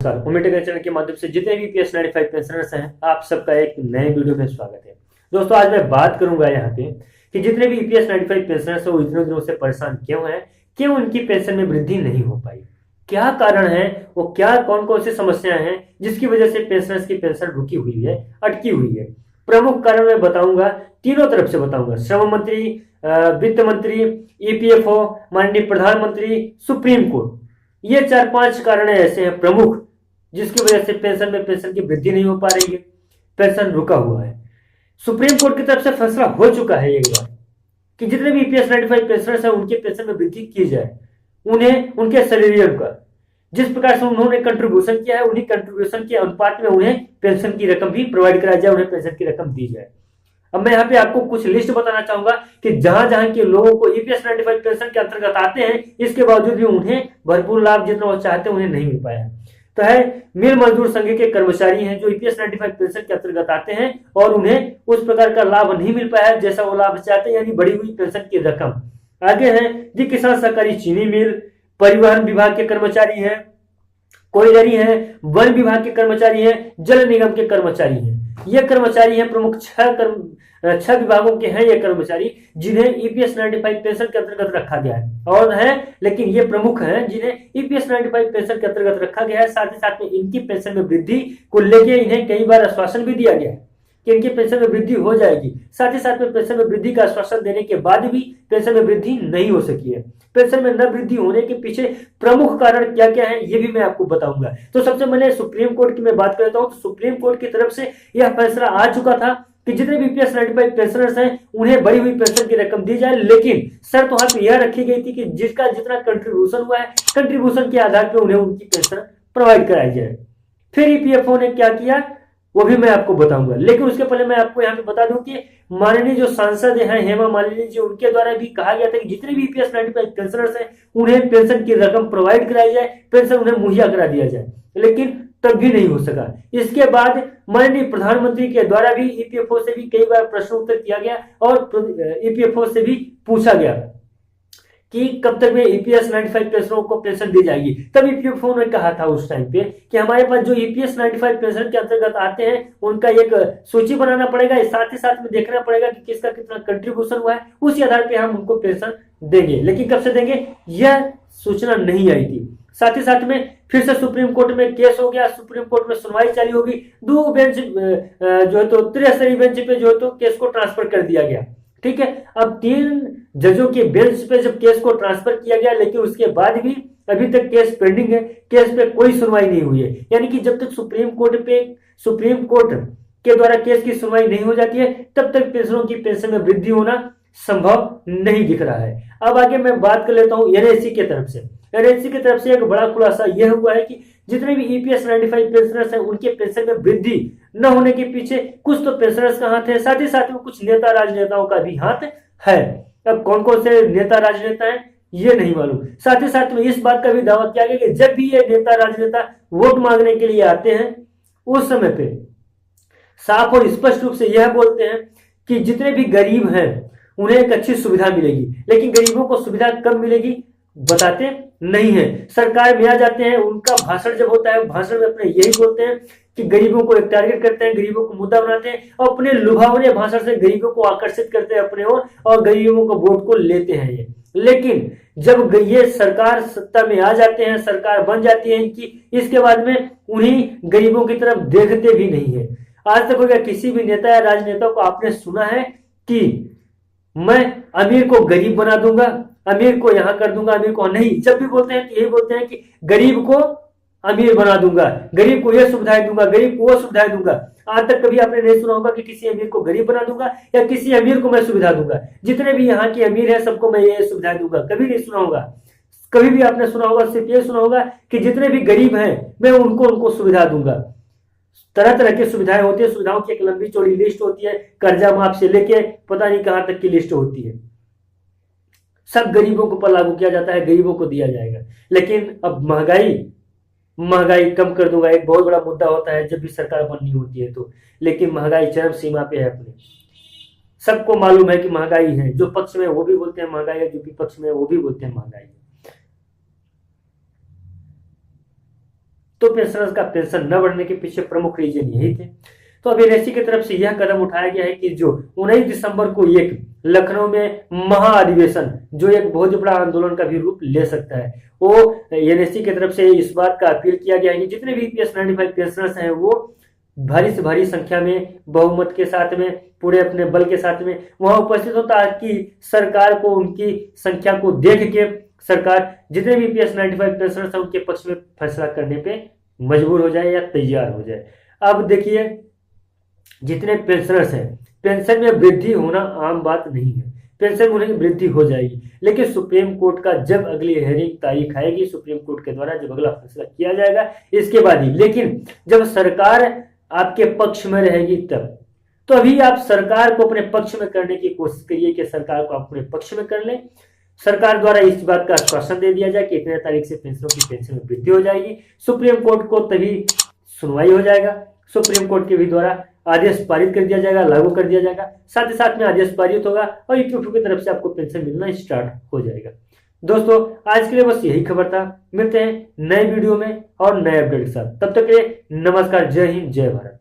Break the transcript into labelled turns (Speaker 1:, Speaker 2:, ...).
Speaker 1: नमस्कार। उम्मीद है चैनल के माध्यम से जितने भी पीएस 95 पेंशनर्स हैं आप सबका एक नए वीडियो में स्वागत है। दोस्तों आज मैं बात करूंगा यहाँ पे कि जितने भी ईपीएस 95 पेंशनर्स हैं वो इतने दिनों से परेशान क्यों हैं, क्यों उनकी पेंशन में वृद्धि नहीं हो पाई, क्या कारण है, वो क्या कौन कौन सी समस्याएं हैं जिसकी वजह से पेंशनर्स की पेंशन रुकी हुई है, अटकी हुई है। प्रमुख कारण मैं बताऊंगा, तीनों तरफ से बताऊंगा, श्रम मंत्री, वित्त मंत्री, ईपीएफओ, माननीय प्रधानमंत्री, सुप्रीम कोर्ट। ये 4-5 कारण ऐसे हैं प्रमुख जिसकी वजह से पेंशन की वृद्धि नहीं हो पा रही है, पेंशन रुका हुआ है। सुप्रीम कोर्ट की तरफ से फैसला हो चुका है एक बार कि जितने भी ईपीएस 95 पेंशनर्स हैं उनके पेंशन में वृद्धि की जाए, उन्हें उनके सैलरी का जिस प्रकार से उन्होंने कंट्रीब्यूशन किया है उन्हीं कंट्रीब्यूशन के अनुपात में उन्हें पेंशन की रकम भी प्रोवाइड कराई जाए, उन्हें पेंशन की रकम दी जाए। अब मैं यहाँ पे आपको कुछ लिस्ट बताना चाहूंगा कि जहां जहां के लोगों को ईपीएस 95 पेंशन के अंतर्गत आते हैं इसके बावजूद भी उन्हें भरपूर लाभ जितना वो चाहते हैं उन्हें नहीं मिल पाया। तो है मिल मजदूर संघ के कर्मचारी हैं जो ईपीएस 95 पेंशन के अंतर्गत आते हैं और उन्हें उस प्रकार का लाभ नहीं मिल पाया जैसा वो लाभ चाहते हैं, यानी बढ़ी हुई पेंशन की रकम। आगे है जी किसान सहकारी चीनी मिल, परिवहन विभाग के कर्मचारी हैं, कोयलरी है, वन विभाग के कर्मचारी हैं, जल निगम के कर्मचारी हैं। ये कर्मचारी हैं प्रमुख 6 विभागों के हैं ये कर्मचारी जिन्हें ईपीएस 95 पेंशन के अंतर्गत रखा गया है और है, लेकिन ये प्रमुख हैं जिन्हें ईपीएस 95 पेंशन के अंतर्गत रखा गया है। साथ ही साथ में इनकी पेंशन में वृद्धि को लेकर इन्हें कई बार आश्वासन भी दिया गया है कि इनकी पेंशन में वृद्धि हो जाएगी। साथ ही साथ में पेंशन में वृद्धि का आश्वासन देने के बाद भी पेंशन में वृद्धि नहीं हो सकी है। पेंशन में न वृद्धि होने के पीछे प्रमुख कारण क्या क्या है ये भी मैं आपको बताऊंगा। तो सबसे पहले सुप्रीम कोर्ट की मैं बात करता हूं तो सुप्रीम कोर्ट की तरफ से यह फैसला आ चुका था कि जितने भी ईपीएस 95 पेंशनर्स हैं उन्हें बढ़ी हुई पेंशन की रकम दी जाए, लेकिन शर्त वहां पर यह रखी गई थी कि जिसका जितना कंट्रीब्यूशन हुआ है कंट्रीब्यूशन के आधार पर उन्हें उनकी पेंशन प्रोवाइड कराई जाए। फिर ईपीएफओ ने क्या किया वो भी मैं आपको बताऊंगा, लेकिन उसके पहले मैं आपको यहाँ पे बता दूं कि माननीय जो सांसद हैं हेमा मालिनी जी, उनके द्वारा भी कहा गया था कि जितने भी ईपीएस 95 पेंशनर्स हैं उन्हें पेंशन की रकम प्रोवाइड कराई जाए, पेंशन उन्हें मुहैया करा दिया जाए, लेकिन तब भी नहीं हो सका। इसके बाद माननीय प्रधानमंत्री के द्वारा भी ईपीएफओ से भी कई बार प्रश्न उत्तर किया गया और ईपीएफओ से भी पूछा गया कि कब तक में ईपीएस 95 पेंशनरों को पेंशन दी जाएगी। तब ईपीएफओ ने कहा था उस टाइम पे कि हमारे पास जो ईपीएस 95 पेंशन के अंतर्गत आते हैं उनका एक सूची बनाना पड़ेगा, साथ ही साथ में देखना पड़ेगा कि किसका कितना कंट्रीब्यूशन हुआ है, उसी आधार पे हम उनको पेंशन देंगे। लेकिन कब से देंगे यह सूचना नहीं आई थी। साथ ही साथ में फिर से सुप्रीम कोर्ट में केस हो गया, सुप्रीम कोर्ट में सुनवाई चालू होगी, 2 बेंच जो है तो त्रिस्तरीय बेंच पे जो है तो केस को ट्रांसफर कर दिया गया। ठीक है, अब 3 जजों के बेंच पे जब केस को ट्रांसफर किया गया, लेकिन उसके बाद भी अभी तक केस पेंडिंग है, केस पे कोई सुनवाई नहीं हुई है। यानी कि जब तक सुप्रीम कोर्ट के द्वारा केस की सुनवाई नहीं हो जाती है तब तक पेंशनरों की पेंशन में वृद्धि होना संभव नहीं दिख रहा है। अब आगे मैं बात कर लेता हूं एनएचसी की तरफ से। एनएचसी की तरफ से एक बड़ा खुलासा यह हुआ है कि जितने भी ईपीएस 95 पेंशनर्स हैं उनके पेंशन में वृद्धि न होने के पीछे कुछ तो पेंशनर्स का हाथ है, साथ ही साथ में कुछ नेता राजनेताओं का भी हाथ है। अब कौन कौन से नेता राजनेता हैं ये नहीं मालूम। साथ ही साथ में इस बात का भी दावा किया गया कि जब भी ये नेता राजनेता वोट मांगने के लिए आते हैं उस समय पे साफ और स्पष्ट रूप से यह बोलते हैं कि जितने भी गरीब हैं उन्हें एक अच्छी सुविधा मिलेगी, लेकिन गरीबों को सुविधा कब मिलेगी बताते नहीं है। सरकार में आ जाते हैं, उनका भाषण जब होता है भाषण में अपने यही बोलते हैं कि गरीबों को एक टारगेट करते हैं, गरीबों को मुद्दा बनाते हैं और अपने लुभावने भाषण से गरीबों को आकर्षित करते हैं अपने ओर और गरीबों को वोट को लेते हैं ये। लेकिन जब ये सरकार सत्ता में आ जाते हैं, सरकार बन जाती है कि इसके बाद में उन्हीं गरीबों की तरफ देखते भी नहीं है। आज तक क्या किसी भी नेता या राजनेता को आपने सुना है कि मैं अमीर को गरीब बना दूंगा, अमीर को यहां कर दूंगा, अमीर को नहीं। जब भी बोलते हैं तो यही बोलते हैं कि गरीब को अमीर बना दूंगा, गरीब को यह सुविधाएं दूंगा, गरीब को वो सुविधाएं दूंगा। आज तक कभी आपने नहीं सुना होगा कि किसी अमीर को गरीब बना दूंगा या किसी अमीर को मैं सुविधा दूंगा, जितने भी यहाँ के अमीर हैं सबको मैं ये सुविधाएं दूंगा, कभी नहीं सुना होगा। कभी भी आपने सुना होगा, सिर्फ ये सुना होगा कि जितने भी गरीब हैं मैं उनको सुविधा दूंगा। तरह तरह की सुविधाएं होती है, सुविधाओं की एक लंबी चौड़ी लिस्ट होती है, कर्जा माफ से लेके पता नहीं कहां तक की लिस्ट होती है। सब गरीबों को पर लागू किया जाता है, गरीबों को दिया जाएगा। लेकिन अब महंगाई कम कर दूंगा एक बहुत बड़ा मुद्दा होता है जब भी सरकार बननी होती है तो, लेकिन महंगाई चरम सीमा पे है अपने। सबको मालूम है कि महंगाई है, जो पक्ष में वो भी बोलते हैं महंगाई है, जो विपक्ष में वो भी बोलते हैं महंगाई है। तो पेंशनर्स का पेंशन न बढ़ने के पीछे प्रमुख रीजन यही थे। तो अब एनएससी की तरफ से यह कदम उठाया गया है कि जो 19 दिसंबर को एक लखनऊ में महाअधिवेशन, जो एक बहुत बड़ा आंदोलन का भी रूप ले सकता है, वो एनएससी की तरफ से इस बात का अपील किया गया है कि जितने भी ईपीएस 95 पेंशनर्स हैं वो भारी से भारी संख्या में, बहुमत के साथ में, पूरे अपने बल के साथ में वहां उपस्थित हो, ताकि सरकार को उनकी संख्या को देख के सरकार जितने भी ईपीएस 95 पेंशनर्स हैं उनके पक्ष में फैसला करने पे मजबूर हो जाए या तैयार हो जाए। अब देखिए, जितने पेंशनर्स हैं, पेंशन में वृद्धि होना आम बात नहीं है, पेंशन में वृद्धि हो जाएगी, लेकिन सुप्रीम कोर्ट का जब अगली हेयरिंग तारीख आएगी, सुप्रीम कोर्ट के द्वारा जब अगला फैसला किया जाएगा इसके बाद ही, लेकिन जब सरकार आपके पक्ष में रहेगी तब। तो अभी आप सरकार को अपने पक्ष में करने की कोशिश करिए कि सरकार को आप अपने पक्ष में कर लें। सरकार द्वारा इस बात का आश्वासन दे दिया जाए कि इतने तारीख से पेंशनों की पेंशन में वृद्धि हो जाएगी, सुप्रीम कोर्ट को तभी सुनवाई हो जाएगा, सुप्रीम कोर्ट के भी द्वारा आदेश पारित कर दिया जाएगा, लागू कर दिया जाएगा, साथ ही साथ में आदेश पारित होगा और ईपीएफओ की तरफ से आपको पेंशन मिलना स्टार्ट हो जाएगा। दोस्तों, आज के लिए बस यही खबर था। मिलते हैं नए वीडियो में और नए अपडेट के साथ, तब तक के लिए नमस्कार, जय हिंद, जय भारत।